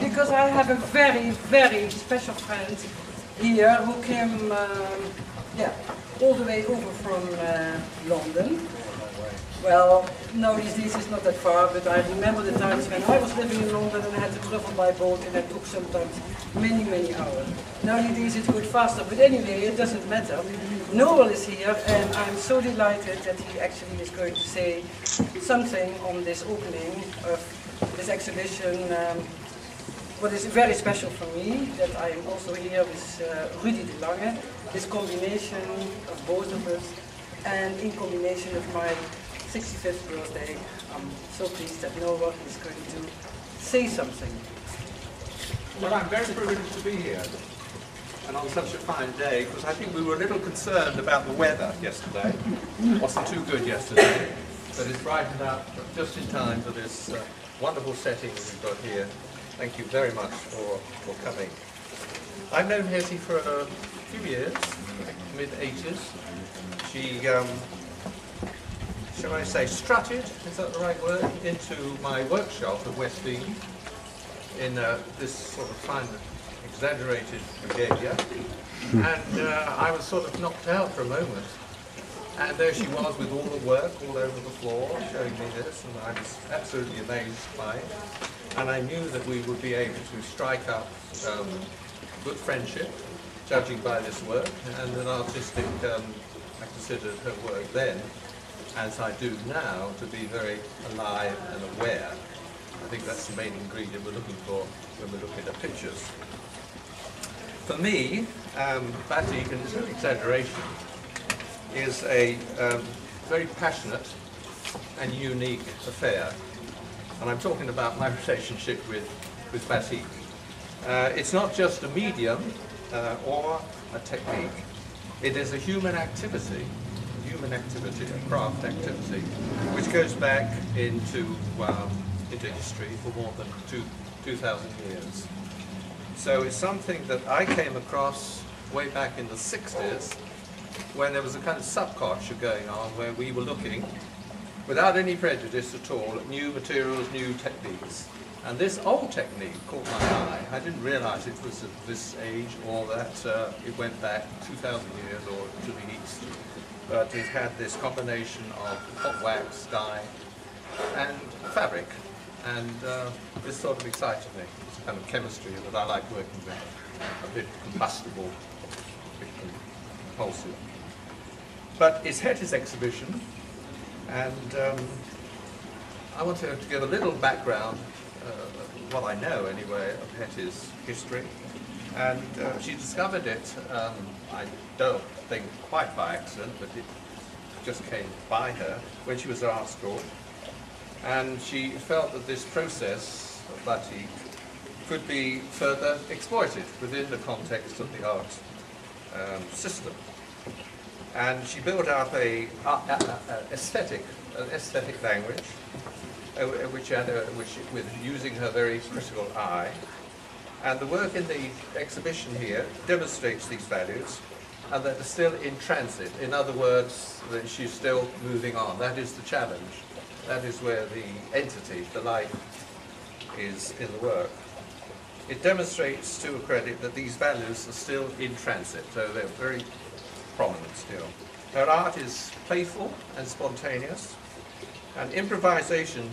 because I have a very, very special friend here who came yeah, all the way over from London. Well, no, these days it's not that far, but I remember the times when I was living in London and I had to travel by boat, and it took sometimes many, many hours. Nowadays it's good faster, but anyway, it doesn't matter. Noel is here, and I'm so delighted that he actually is going to say something on this opening of this exhibition. What is very special for me, that I am also here with Rudy de Lange, this combination of both of us, and in combination with my 65th birthday. I'm so pleased that Noel is going to say something. Well, I'm very privileged to be here, and on such a fine day, because I think we were a little concerned about the weather yesterday. It wasn't too good yesterday, but it's brightened up just in time for this wonderful setting we've got here. Thank you very much for coming. I've known Hetty for a few years, mid-80s. She, shall I say, strutted, is that the right word, into my workshop at West Dean in this sort of fine, exaggerated regalia. And I was sort of knocked out for a moment. And there she was with all the work all over the floor, showing me this, and I was absolutely amazed by it. And I knew that we would be able to strike up good friendship, judging by this work, and an artistic, I considered her work then, as I do now, to be very alive and aware. I think that's the main ingredient we're looking for when we're looking at pictures. For me, Batik, and it's no exaggeration, is a very passionate and unique affair. And I'm talking about my relationship with Batik. It's not just a medium or a technique. It is a human activity, a craft activity, which goes back into history for more than 2,000 years. So it's something that I came across way back in the 60s, when there was a kind of subculture going on, where we were looking, without any prejudice at all, at new materials, new techniques. And this old technique caught my eye. I didn't realize it was at this age, or that it went back 2,000 years or to the east. But it had this combination of hot wax, dye, and fabric. And this sort of excited me. It's a kind of chemistry that I like working with, a bit combustible, a bit compulsive. But it's Hetty's exhibition, and I want to give a little background, what I know anyway, of Hetty's history. And she discovered it, I don't think quite by accident, but it just came by her when she was at art school. And she felt that this process of Batik could be further exploited within the context of the art system. And she built up an aesthetic language, with using her very critical eye. And the work in the exhibition here demonstrates these values, and that they're still in transit. In other words, that she's still moving on. That is the challenge. That is where the entity, the life, is in the work. It demonstrates to a credit that these values are still in transit, so they're very prominent still. Her art is playful and spontaneous, and improvisation,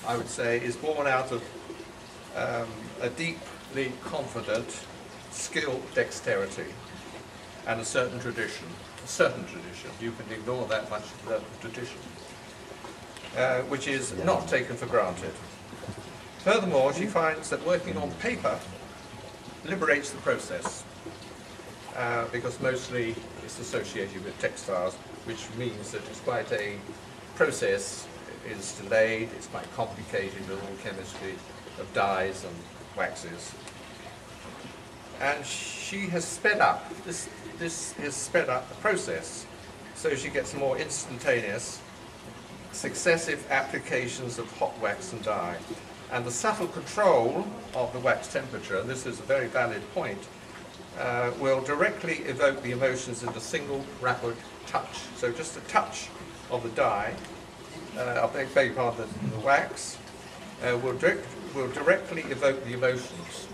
I would say, is born out of a deeply confident, skilled dexterity, and a certain tradition. You can ignore that much of the tradition, which is not taken for granted. Furthermore, she finds that working on paper liberates the process, because mostly it's associated with textiles, which means that it's quite a process. It's delayed, it's quite complicated with all chemistry of dyes and waxes. And she has sped up, this has sped up the process, so she gets more instantaneous, successive applications of hot wax and dye. And the subtle control of the wax temperature, and this is a very valid point, will directly evoke the emotions in a single rapid touch. So just a touch of the dye, I beg your pardon, the wax, will will directly evoke the emotions.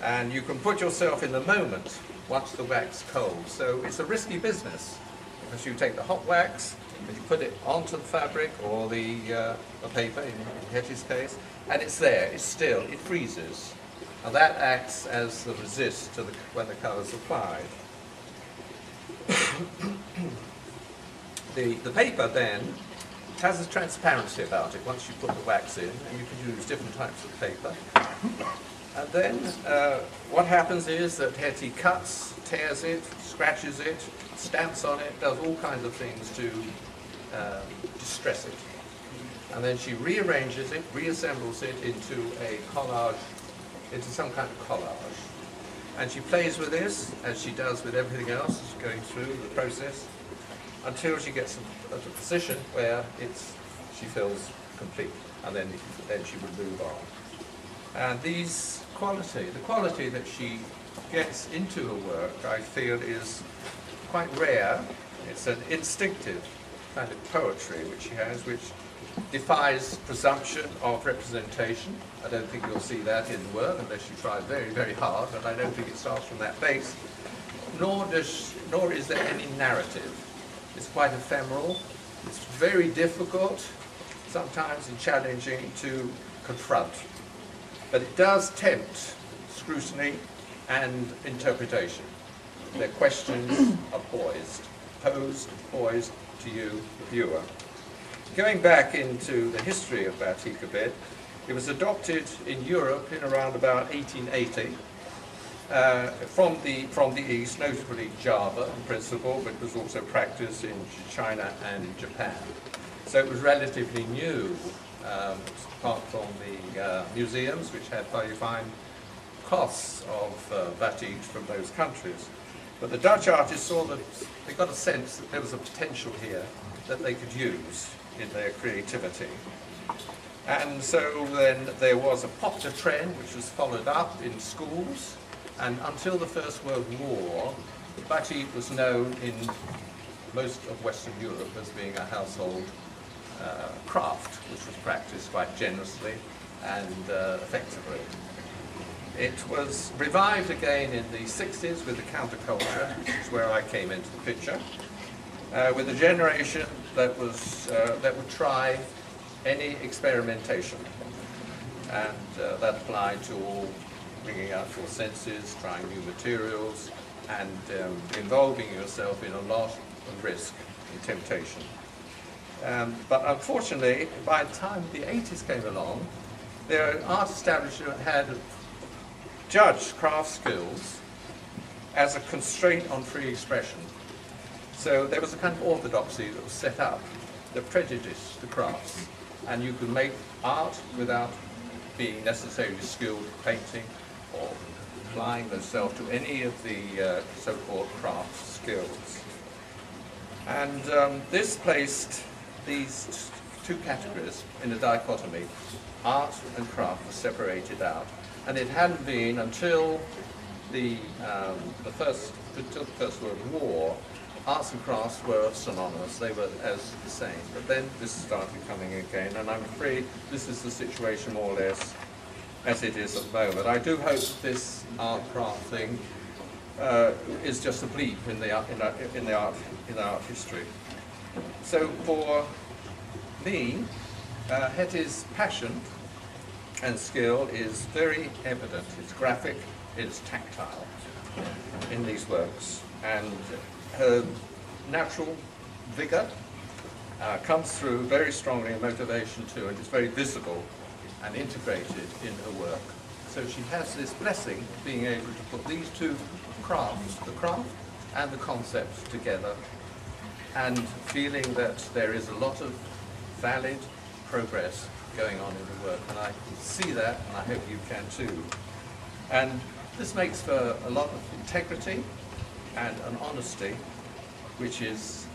And you can put yourself in the moment once the wax cold. So it's a risky business, because you take the hot wax and you put it onto the fabric or the paper, in Hetty's case, and it's there, it's still, it freezes. And that acts as the resist to when the colour is applied. The paper then has a transparency about it once you put the wax in, and you can use different types of paper. And then what happens is that Hetty cuts, tears it, scratches it, stamps on it, does all kinds of things to distress it. And then she rearranges it, reassembles it into a collage, into some kind of collage. And she plays with this, as she does with everything else, going through the process, until she gets at a position where she feels complete. And then she would move on. And the quality that she gets into her work, I feel, is quite rare. It's an instinctive kind of poetry which she has, which defies presumption of representation. I don't think you'll see that in the work unless you try very, very hard, and I don't think it starts from that base. Nor is there any narrative. It's quite ephemeral. It's very difficult, sometimes, and challenging to confront. But it does tempt scrutiny and interpretation. Their questions are posed to you, the viewer. Going back into the history of Batik a bit, it was adopted in Europe in around about 1880 from the East, notably Java in principle, but was also practiced in China and Japan. So it was relatively new, apart from the museums, which had very fine costs of batik from those countries. But the Dutch artists saw that they got a sense that there was a potential here that they could use in their creativity. And so then there was a popular trend which was followed up in schools, and until the First World War, batik was known in most of Western Europe as being a household craft, which was practiced quite generously and effectively. It was revived again in the 60s with the counterculture, which is where I came into the picture, with a generation that would try any experimentation, and that applied to all bringing out your senses, trying new materials, and involving yourself in a lot of risk and temptation. But unfortunately, by the time the 80s came along, their art establishment had judged craft skills as a constraint on free expression. So there was a kind of orthodoxy that was set up that prejudiced the crafts, and you could make art without being necessarily skilled at painting or applying yourself to any of the so-called craft skills. And this placed these two categories in a dichotomy. Art and craft were separated out, and it hadn't been until the First World War. Arts and crafts were synonymous, they were as the same. But then this started coming again, and I'm afraid this is the situation more or less as it is at the moment. I do hope that this art-craft thing is just a bleep in the art history. So for me, Hetty's passion and skill is very evident. It's graphic, it's tactile in these works, and her natural vigour comes through very strongly in motivation too, and it's very visible and integrated in her work. So she has this blessing of being able to put these two crafts, the craft and the concept, together, and feeling that there is a lot of valid progress going on in the work, and I can see that, and I hope you can too. And this makes for a lot of integrity and an honesty, which is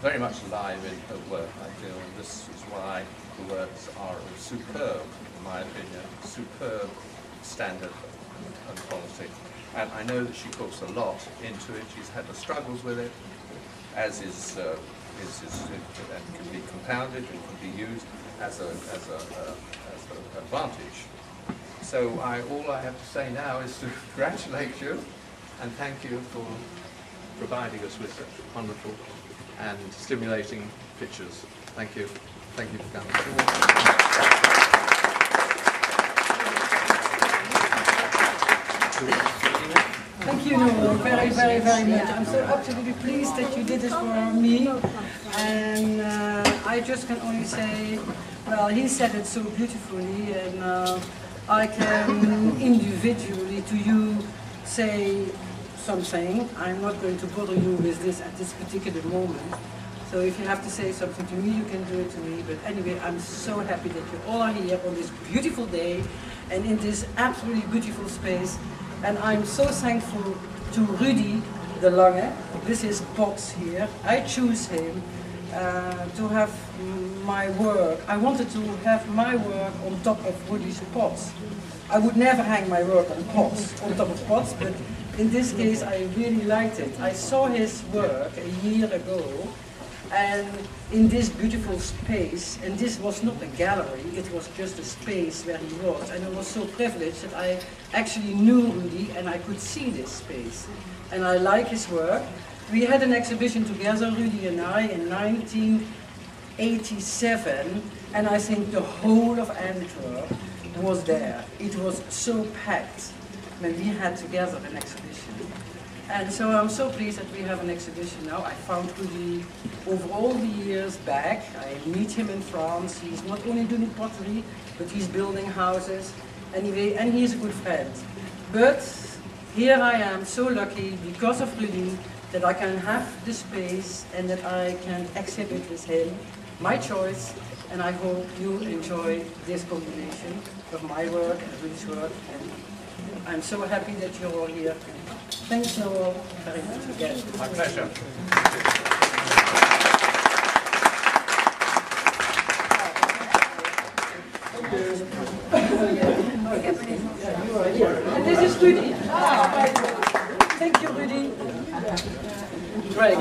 very much alive in her work, I feel, and this is why the works are of superb, in my opinion, superb standard and quality. And I know that she puts a lot into it. She's had the struggles with it, as and can be compounded and can be used as advantage. So all I have to say now is to congratulate you and thank you for providing us with such wonderful and stimulating pictures. Thank you. Thank you for coming. Thank you, Noel, very, very, very much. I'm so absolutely pleased that you did this for me. And I just can only say, well, he said it so beautifully, and I can individually to you say something. I'm not going to bother you with this at this particular moment. So if you have to say something to me, you can do it to me. But anyway, I'm so happy that you all are here on this beautiful day and in this absolutely beautiful space. And I'm so thankful to Rudy de Lange with his pots here. I choose him to have my work. I wanted to have my work on top of Rudy's pots. I would never hang my work on pots, on top of pots, but in this case I really liked it. I saw his work a year ago, and in this beautiful space, and this was not a gallery, it was just a space where he was, and I was so privileged that I actually knew Rudy and I could see this space. And I like his work. We had an exhibition together, Rudy and I, in 1987, and I think the whole of Antwerp was there. It was so packed when we had together an exhibition. And so I'm so pleased that we have an exhibition now. I found Rudy over all the years back. I meet him in France. He's not only doing pottery, but he's building houses. Anyway, and he's a good friend. But here I am, so lucky because of Rudy, that I can have the space and that I can exhibit with him. My choice, and I hope you enjoy this combination of my work and Rudy's work. And I'm so happy that you're all here. Thanks, Noel, very much again. My pleasure. And this is Rudy. Thank you, Rudy. Great.